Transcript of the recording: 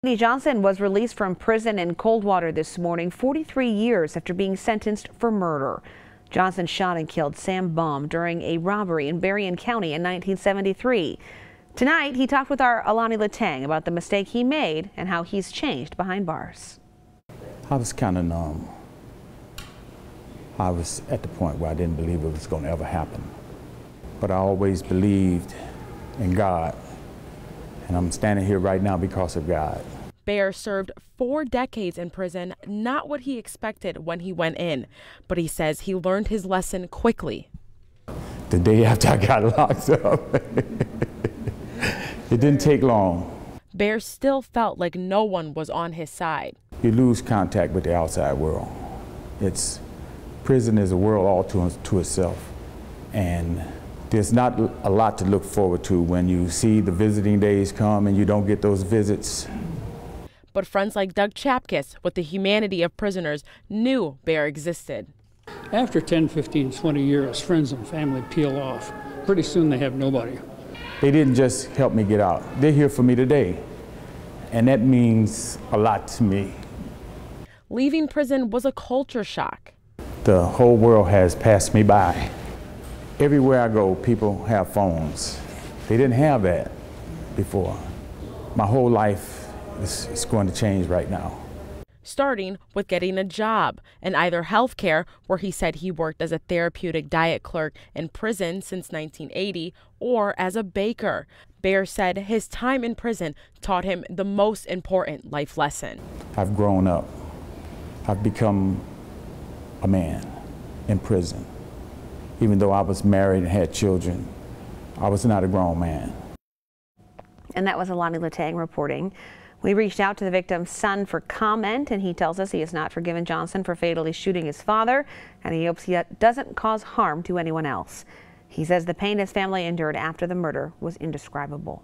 Johnson was released from prison in Coldwater this morning, 43 years after being sentenced for murder. Johnson shot and killed Sam Baum during a robbery in Berrien County in 1973. Tonight, he talked with our Alani Latang about the mistake he made and how he's changed behind bars. I was kind of numb. I was at the point where I didn't believe it was going to ever happen. But I always believed in God. And I'm standing here right now because of God. Bear served 4 decades in prison, not what he expected when he went in, but he says he learned his lesson quickly. The day after I got locked up, it didn't take long. Bear still felt like no one was on his side. You lose contact with the outside world. Prison is a world all to itself. And there's not a lot to look forward to when you see the visiting days come and you don't get those visits. But friends like Doug Chapkus with the Humanity of Prisoners knew Bear existed. After 10, 15, 20 years, friends and family peel off. Pretty soon they have nobody. They didn't just help me get out. They're here for me today. And that means a lot to me. Leaving prison was a culture shock. The whole world has passed me by. Everywhere I go, people have phones. They didn't have that before. My whole life is going to change right now. Starting with getting a job in either healthcare, where he said he worked as a therapeutic diet clerk in prison since 1980, or as a baker. Bear said his time in prison taught him the most important life lesson. I've grown up. I've become a man in prison. Even though I was married and had children, I was not a grown man. And that was Alani Latang reporting. We reached out to the victim's son for comment, and he tells us he has not forgiven Johnson for fatally shooting his father, and he hopes he doesn't cause harm to anyone else. He says the pain his family endured after the murder was indescribable.